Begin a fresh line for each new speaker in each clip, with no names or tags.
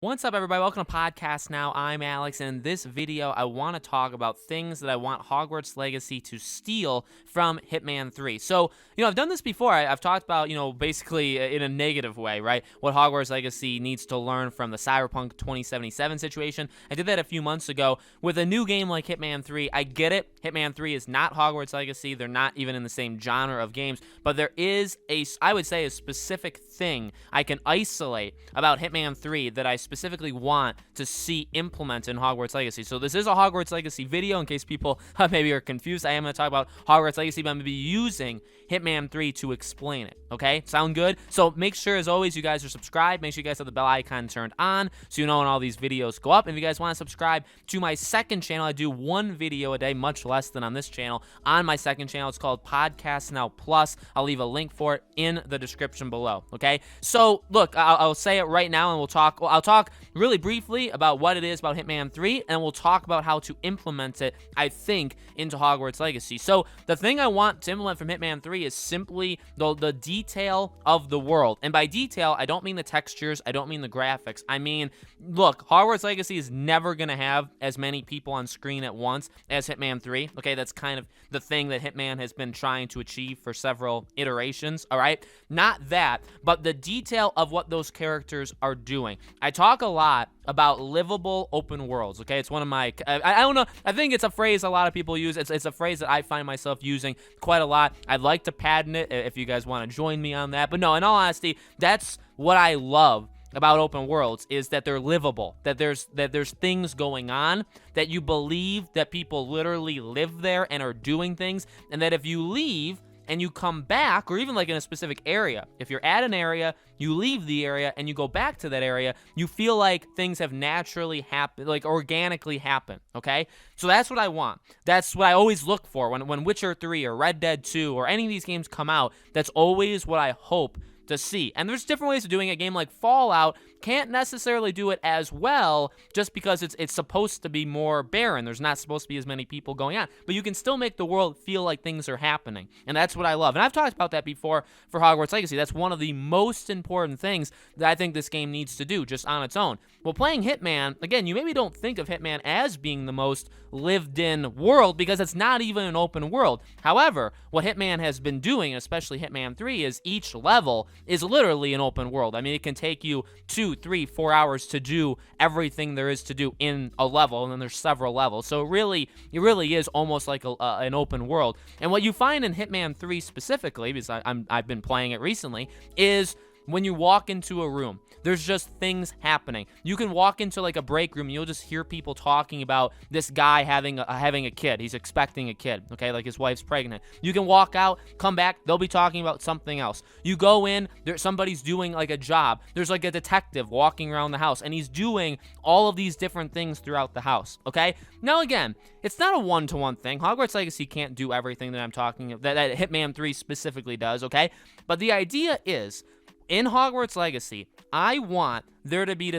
What's up, everybody? Welcome to Podcast Now. I'm Alex, and in this video, I want to talk about things that I want Hogwarts Legacy to steal from Hitman 3. So, I've done this before. I've talked about, basically in a negative way, right? What Hogwarts Legacy needs to learn from the Cyberpunk 2077 situation. I did that a few months ago. With a new game like Hitman 3, I get it. Hitman 3 is not Hogwarts Legacy. They're not even in the same genre of games, but there is I would say, a specific thing I can isolate about Hitman 3 that I specifically want to see implemented in Hogwarts Legacy. So this is a Hogwarts Legacy video in case people maybe are confused. I am going to talk about Hogwarts Legacy, but I'm going to be using Hitman 3 to explain it. Okay? Sound good? So make sure, as always, you guys are subscribed. Make sure you guys have the bell icon turned on so you know when all these videos go up. And if you guys want to subscribe to my second channel, I do one video a day, much less than on this channel. On my second channel, it's called Podcast Now Plus. I'll leave a link for it in the description below. Okay? So look, I'll say it right now, and I'll talk really briefly about what it is about Hitman 3, and we'll talk about how to implement it, I think, into Hogwarts Legacy. So the thing I want to implement from Hitman 3 is simply the detail of the world. And by detail, I don't mean the textures, I don't mean the graphics. I mean, look, Hogwarts Legacy is never going to have as many people on screen at once as Hitman 3. Okay, that's kind of the thing that Hitman has been trying to achieve for several iterations, all right? Not that, but the detail of what those characters are doing. I talk a lot about livable open worlds, okay? It's one of my, I don't know, I think it's a phrase a lot of people use. It's a phrase that I find myself using quite a lot. I'd like to patent it if you guys want to join me on that. But no, in all honesty, that's what I love about open worlds, is that they're livable, that there's things going on, that you believe that people literally live there and are doing things, and that if you leave and you come back, or even like in a specific area, if you're at an area, you leave the area and you go back to that area, you feel like things have naturally happened, like organically happened, okay? So that's what I want. That's what I always look for when Witcher 3 or Red Dead 2 or any of these games come out. That's always what I hope to see. And there's different ways of doing it. A game like Fallout can't necessarily do it as well just because it's supposed to be more barren. There's not supposed to be as many people going on. But you can still make the world feel like things are happening. And that's what I love. And I've talked about that before for Hogwarts Legacy. That's one of the most important things that I think this game needs to do just on its own. Well, playing Hitman, again, you maybe don't think of Hitman as being the most lived-in world because it's not even an open world. However, what Hitman has been doing, especially Hitman 3, is each level is literally an open world. I mean, it can take you 2, 3, 4 hours to do everything there is to do in a level, and then there's several levels. So it really is almost like an open world. And what you find in Hitman 3 specifically, because I've been playing it recently, is when you walk into a room, there's just things happening. You can walk into like a break room and you'll just hear people talking about this guy having a kid. He's expecting a kid, okay? Like his wife's pregnant. You can walk out, come back, they'll be talking about something else. You go in, somebody's doing like a job. There's like a detective walking around the house and he's doing all of these different things throughout the house, okay? Now again, it's not a one-to-one thing. Hogwarts Legacy can't do everything that I'm talking about, that Hitman 3 specifically does, okay? But the idea is, in Hogwarts Legacy, I want there to be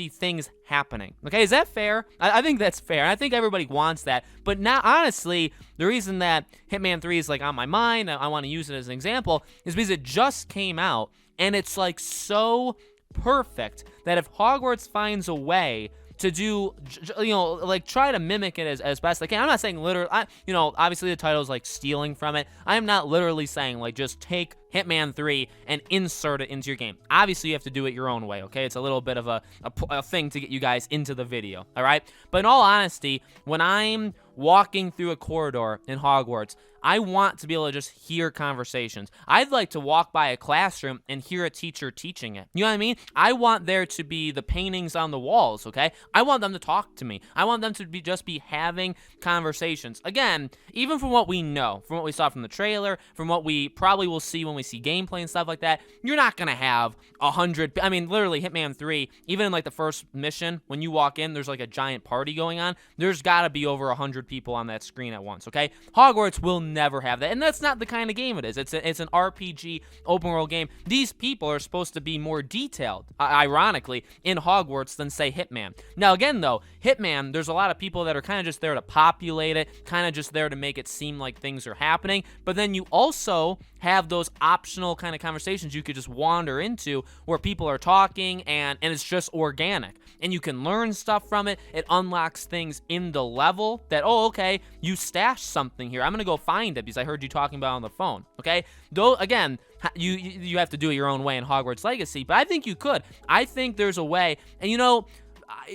things happening. Okay, is that fair? I think that's fair. I think everybody wants that. But now, honestly, the reason that Hitman 3 is like on my mind, I want to use it as an example, is because it just came out, and it's like so perfect that if Hogwarts finds a way to do, like try to mimic it as best I can. I'm not saying literally, obviously the title is like stealing from it. I am not literally saying like just take Hitman 3 and insert it into your game. Obviously, you have to do it your own way, okay? It's a little bit of a thing to get you guys into the video, all right? But in all honesty, when I'm walking through a corridor in Hogwarts, I want to be able to just hear conversations. I'd like to walk by a classroom and hear a teacher teaching it. You know what I mean? I want there to be the paintings on the walls, okay? I want them to talk to me. I want them to just be having conversations. Again, even from what we know, from what we saw from the trailer, from what we probably will see when we see gameplay and stuff like that, you're not going to have 100, I mean, literally Hitman 3, even in like the first mission, when you walk in, there's like a giant party going on. There's got to be over 100 people on that screen at once, okay? Hogwarts will never have that, and that's not the kind of game it is. It's an RPG open world game. These people are supposed to be more detailed, ironically, in Hogwarts than, say, Hitman. Now, again, though, Hitman, there's a lot of people that are kind of just there to populate it, kind of just there to make it seem like things are happening, but then you also have those optional kind of conversations you could just wander into where people are talking and it's just organic. And you can learn stuff from it. It unlocks things in the level that, oh, okay, you stashed something here. I'm going to go find it because I heard you talking about it on the phone, okay? Though, again, you have to do it your own way in Hogwarts Legacy, but I think you could. I think there's a way, and you know,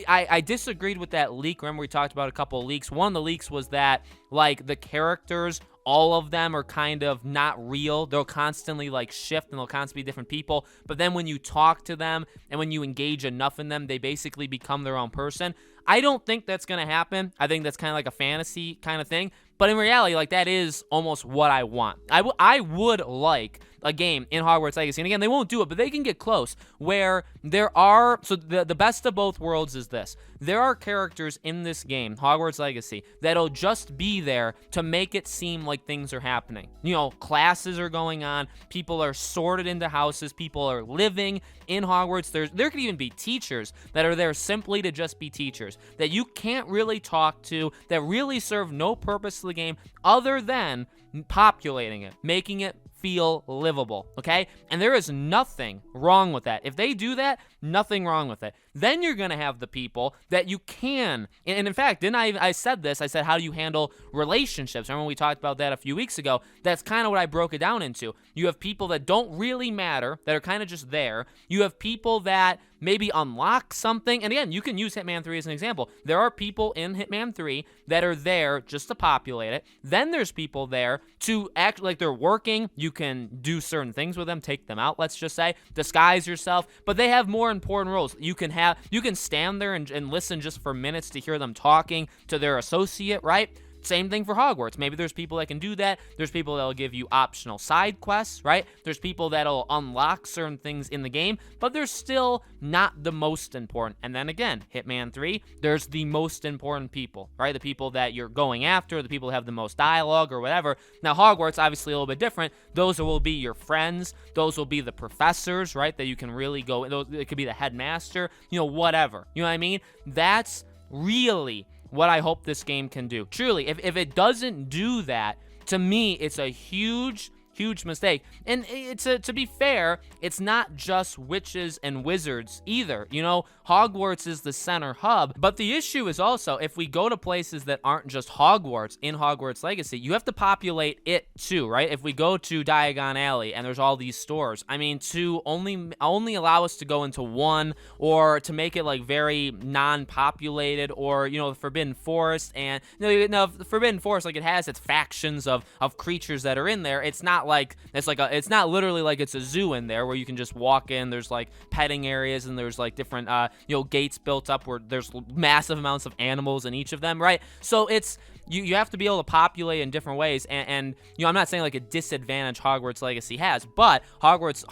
I disagreed with that leak. Remember we talked about a couple of leaks. One of the leaks was that, like, the characters, all of them are kind of not real. They'll constantly, like, shift and they'll constantly be different people. But then when you talk to them and when you engage enough in them, they basically become their own person. I don't think that's going to happen. I think that's kind of like a fantasy kind of thing. But in reality, like, that is almost what I want. I would like a game in Hogwarts Legacy, and again, they won't do it, but they can get close, where there are, so the best of both worlds is this. There are characters in this game, Hogwarts Legacy, that'll just be there to make it seem like things are happening. You know, classes are going on, people are sorted into houses, people are living in Hogwarts. There could even be teachers that are there simply to just be teachers, that you can't really talk to, that really serve no purpose to the game other than populating it, making it feel livable, okay? And there is nothing wrong with that. If they do that, nothing wrong with it. Then you're going to have the people that you can, and in fact, didn't I said this, I said, how do you handle relationships? Remember when we talked about that a few weeks ago? That's kind of what I broke it down into. You have people that don't really matter, that are kind of just there. You have people that maybe unlock something, and again, you can use Hitman 3 as an example. There are people in Hitman 3 that are there just to populate it. Then there's people there to act like they're working. You can do certain things with them, take them out, let's just say, disguise yourself, but they have more important roles. You can stand there and listen just for minutes to hear them talking to their associate, right? Same thing for Hogwarts. Maybe there's people that can do that. There's people that'll give you optional side quests, right? There's people that'll unlock certain things in the game, but they're still not the most important. And then again, Hitman 3, there's the most important people, right? The people that you're going after, the people that have the most dialogue or whatever. Now, Hogwarts, obviously a little bit different. Those will be your friends. Those will be the professors, right? That you can really go, it could be the headmaster, you know, whatever. You know what I mean? That's really what I hope this game can do. Truly, if it doesn't do that, to me, it's a huge mistake. And to be fair, it's not just witches and wizards either. You know, Hogwarts is the center hub, but the issue is also, if we go to places that aren't just Hogwarts in Hogwarts Legacy, you have to populate it too, right? If we go to Diagon Alley and there's all these stores, I mean, to only allow us to go into one, or to make it like very non-populated, or, you know, the Forbidden Forest, and the Forbidden Forest, like, it has its factions of creatures that are in there. It's not like it's not literally like it's a zoo in there where you can just walk in. There's like petting areas, and there's like different gates built up where there's massive amounts of animals in each of them, right? So it's you have to be able to populate in different ways, and you know, I'm not saying like a disadvantage Hogwarts Legacy has, but Hogwarts,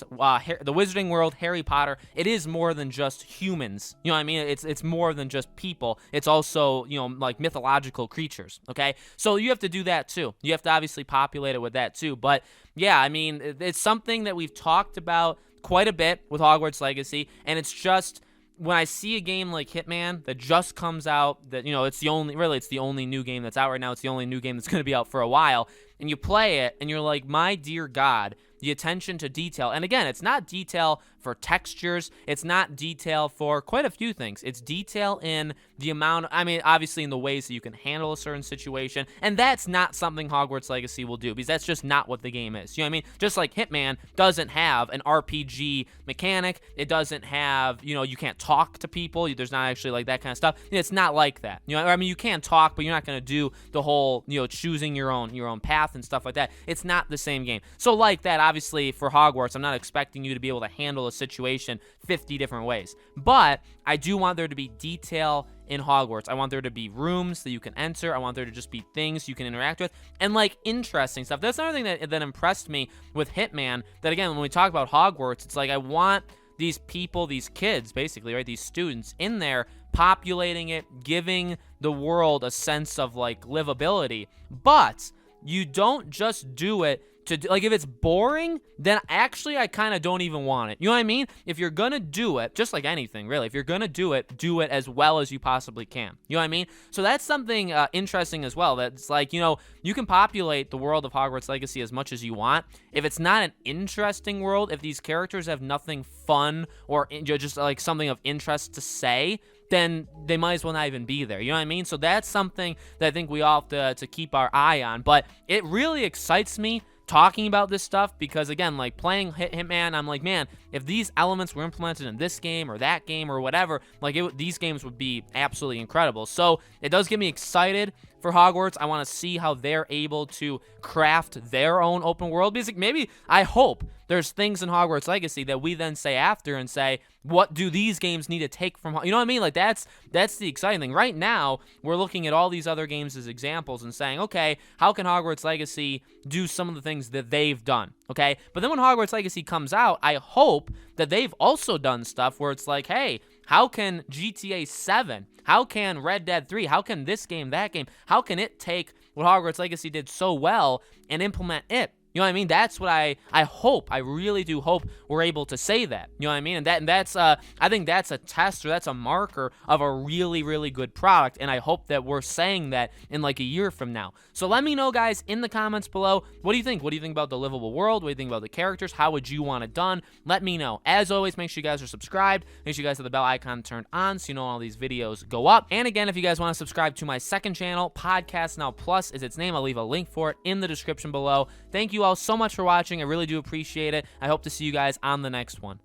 the Wizarding World, Harry Potter, it is more than just humans. You know what I mean? It's more than just people. It's also, you know, like mythological creatures. Okay, so you have to do that too. You have to obviously populate it with that too. But yeah, I mean, it's something that we've talked about quite a bit with Hogwarts Legacy, and it's just, when I see a game like Hitman that just comes out, that, you know, it's the only new game that's out right now. It's the only new game that's going to be out for a while. And you play it, and you're like, my dear God, the attention to detail. And again, it's not detail for textures. It's not detail for quite a few things. It's detail in the amount, I mean, obviously in the ways that you can handle a certain situation. And that's not something Hogwarts Legacy will do, because that's just not what the game is. You know what I mean? Just like Hitman doesn't have an RPG mechanic. It doesn't have, you know, you can't talk to people. There's not actually like that kind of stuff. It's not like that. You know, I mean, you can talk, but you're not going to do the whole, you know, choosing your own path and stuff like that. It's not the same game. So like that, obviously for Hogwarts, I'm not expecting you to be able to handle a situation 50 different ways. But I do want there to be detail in Hogwarts. I want there to be rooms that you can enter. I want there to just be things you can interact with, and like interesting stuff. That's another thing that impressed me with Hitman, that again, when we talk about Hogwarts, it's like I want these people, these kids basically, right, these students in there populating it, giving the world a sense of like livability. But you don't just do it to do, like, if it's boring, then actually I kind of don't even want it. You know what I mean? If you're gonna do it, just like anything, really, if you're gonna do it as well as you possibly can. You know what I mean? So that's something interesting as well. That's like, you know, you can populate the world of Hogwarts Legacy as much as you want. If it's not an interesting world, if these characters have nothing fun or just like something of interest to say, then they might as well not even be there. You know what I mean? So that's something that I think we all have to keep our eye on. But it really excites me talking about this stuff because, again, like playing Hitman, I'm like, man, if these elements were implemented in this game or that game or whatever, like these games would be absolutely incredible. So it does get me excited for Hogwarts. I want to see how they're able to craft their own open world. Because maybe, I hope there's things in Hogwarts Legacy that we then say after and say, what do these games need to take from, you know what I mean? Like that's the exciting thing. Right now, we're looking at all these other games as examples and saying, okay, how can Hogwarts Legacy do some of the things that they've done? Okay, but then when Hogwarts Legacy comes out, I hope that they've also done stuff where it's like, hey, how can GTA 7, how can Red Dead 3, how can this game, that game, how can it take what Hogwarts Legacy did so well and implement it? You know what I mean? That's what I hope. I really do hope we're able to say that. You know what I mean? And that's I think that's a test, or that's a marker of a really, really good product. And I hope that we're saying that in like a year from now. So let me know, guys, in the comments below. What do you think? What do you think about the livable world? What do you think about the characters? How would you want it done? Let me know. As always, make sure you guys are subscribed. Make sure you guys have the bell icon turned on so you know all these videos go up. And again, if you guys want to subscribe to my second channel, Podcast Now Plus is its name. I'll leave a link for it in the description below. Thank you all so much for watching. I really do appreciate it. I hope to see you guys on the next one.